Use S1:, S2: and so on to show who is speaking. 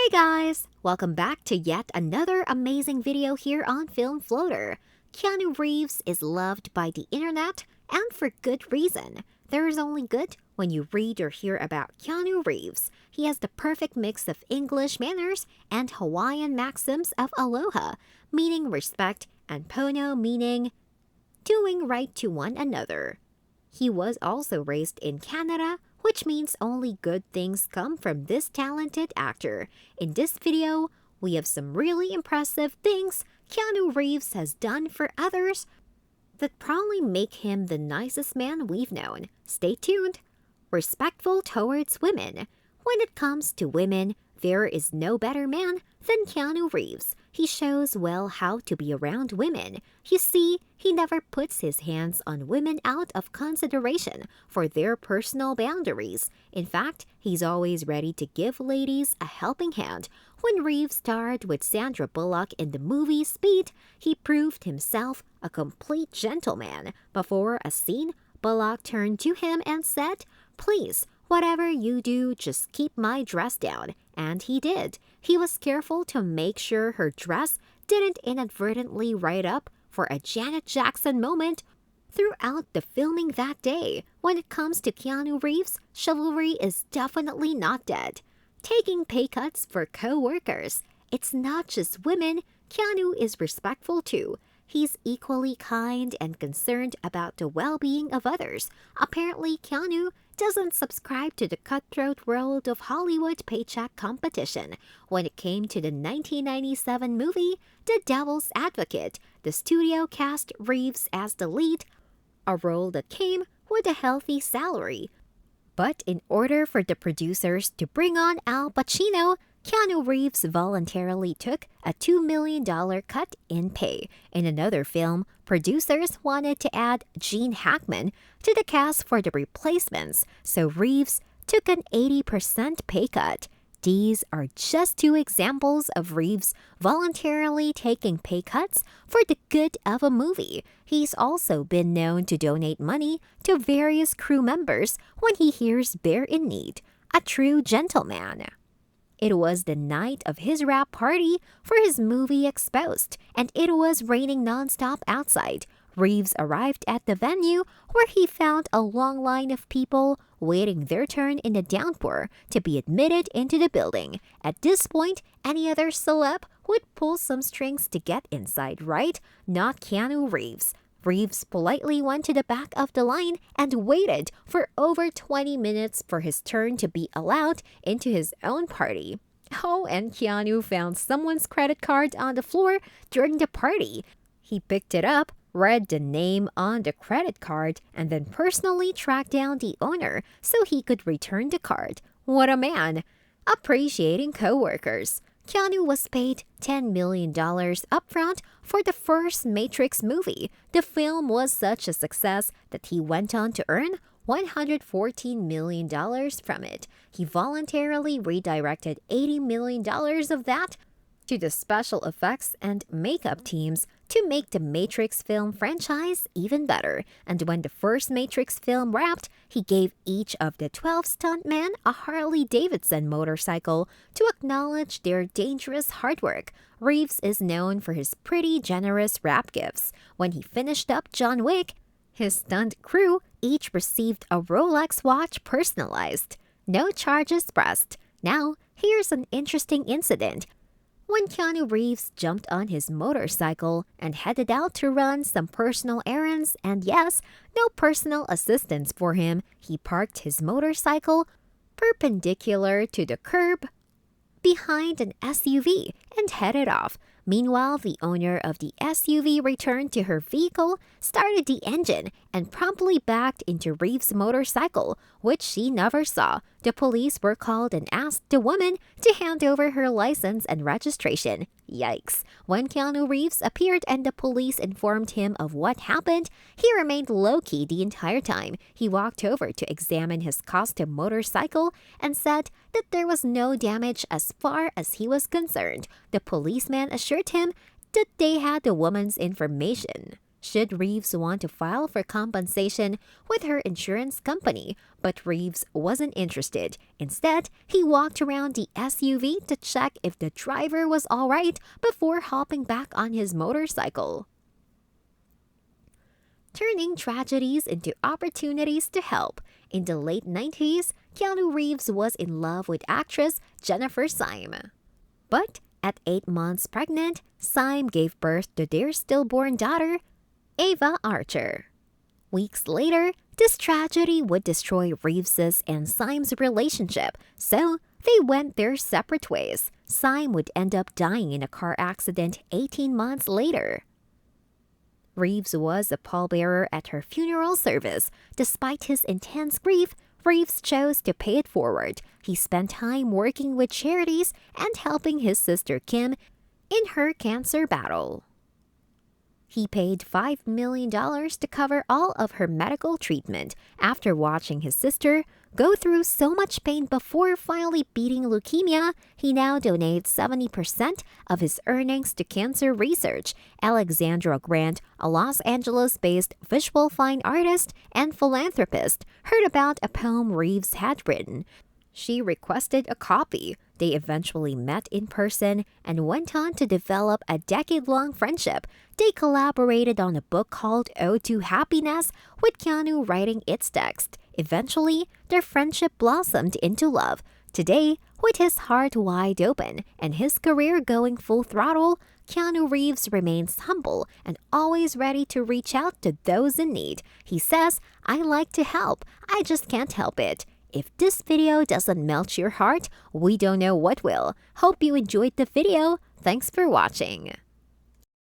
S1: Hey guys! Welcome back to yet another amazing video here on Film Floater. Keanu Reeves is loved by the internet, and for good reason. There is only good when you read or hear about Keanu Reeves. He has the perfect mix of English manners and Hawaiian maxims of aloha, meaning respect, and pono, meaning doing right to one another. He was also raised in Canada, which means only good things come from this talented actor. In this video, we have some really impressive things Keanu Reeves has done for others that probably make him the nicest man we've known. Stay tuned. Respectful towards women. When it comes to women, there is no better man than Keanu Reeves. He shows well how to be around women. You see, he never puts his hands on women out of consideration for their personal boundaries. In fact, he's always ready to give ladies a helping hand. When Reeves starred with Sandra Bullock in the movie Speed, he proved himself a complete gentleman. Before a scene, Bullock turned to him and said, "Please, whatever you do, just keep my dress down." And he did. He was careful to make sure her dress didn't inadvertently rise up for a Janet Jackson moment throughout the filming that day. When it comes to Keanu Reeves, chivalry is definitely not dead. Taking pay cuts for co-workers. It's not just women. Keanu is respectful too. He's equally kind and concerned about the well-being of others. Apparently, Keanu doesn't subscribe to the cutthroat world of Hollywood paycheck competition. When it came to the 1997 movie, The Devil's Advocate, the studio cast Reeves as the lead, a role that came with a healthy salary. But in order for the producers to bring on Al Pacino, Keanu Reeves voluntarily took a $2 million cut in pay. In another film, producers wanted to add Gene Hackman to the cast for the replacements, so Reeves took an 80% pay cut. These are just two examples of Reeves voluntarily taking pay cuts for the good of a movie. He's also been known to donate money to various crew members when he hears they're in need. A true gentleman. It was the night of his wrap party for his movie Exposed, and it was raining nonstop outside. Reeves arrived at the venue where he found a long line of people waiting their turn in the downpour to be admitted into the building. At this point, any other celeb would pull some strings to get inside, right? Not Keanu Reeves. Reeves politely went to the back of the line and waited for over 20 minutes for his turn to be allowed into his own party. Oh, and Keanu found someone's credit card on the floor during the party. He picked it up, read the name on the credit card, and then personally tracked down the owner so he could return the card. What a man! Appreciating coworkers. Keanu was paid $10 million upfront for the first Matrix movie. The film was such a success that he went on to earn $114 million from it. He voluntarily redirected $80 million of that to the special effects and makeup teams to make the Matrix film franchise even better. And when the first Matrix film wrapped, he gave each of the 12 stuntmen a Harley-Davidson motorcycle to acknowledge their dangerous hard work. Reeves is known for his pretty generous wrap gifts. When he finished up John Wick, his stunt crew each received a Rolex watch personalized. No charges pressed. Now, here's an interesting incident. When Keanu Reeves jumped on his motorcycle and headed out to run some personal errands, and yes, no personal assistance for him, he parked his motorcycle perpendicular to the curb behind an SUV and headed off. Meanwhile, the owner of the SUV returned to her vehicle, started the engine, and promptly backed into Reeves' motorcycle, which she never saw. The police were called and asked the woman to hand over her license and registration. Yikes. When Keanu Reeves appeared and the police informed him of what happened, he remained low-key the entire time. He walked over to examine his custom motorcycle and said that there was no damage as far as he was concerned. The policeman assured him that they had the woman's information. should Reeves want to file for compensation with her insurance company, but Reeves wasn't interested. Instead, he walked around the SUV to check if the driver was all right before hopping back on his motorcycle. Turning tragedies into opportunities to help. In the late 90s, Keanu Reeves was in love with actress Jennifer Syme. But at 8 months pregnant, Syme gave birth to their stillborn daughter, Ava Archer. Weeks later, this tragedy would destroy Reeves's and Syme's relationship, so they went their separate ways. Syme would end up dying in a car accident 18 months later. Reeves was a pallbearer at her funeral service. Despite his intense grief, Reeves chose to pay it forward. He spent time working with charities and helping his sister Kim in her cancer battle. He paid $5 million to cover all of her medical treatment after watching his sister go through so much pain before finally beating leukemia. He now donates 70% of his earnings to cancer research. Alexandra Grant, a Los Angeles-based visual fine artist and philanthropist, heard about a poem Reeves had written. She requested a copy. They eventually met in person and went on to develop a decade-long friendship. They collaborated on a book called Ode to Happiness, with Keanu writing its text. Eventually, their friendship blossomed into love. Today, with his heart wide open and his career going full throttle, Keanu Reeves remains humble and always ready to reach out to those in need. He says, "I like to help. I just can't help it." If this video doesn't melt your heart, we don't know what will. Hope you enjoyed the video. Thanks for watching.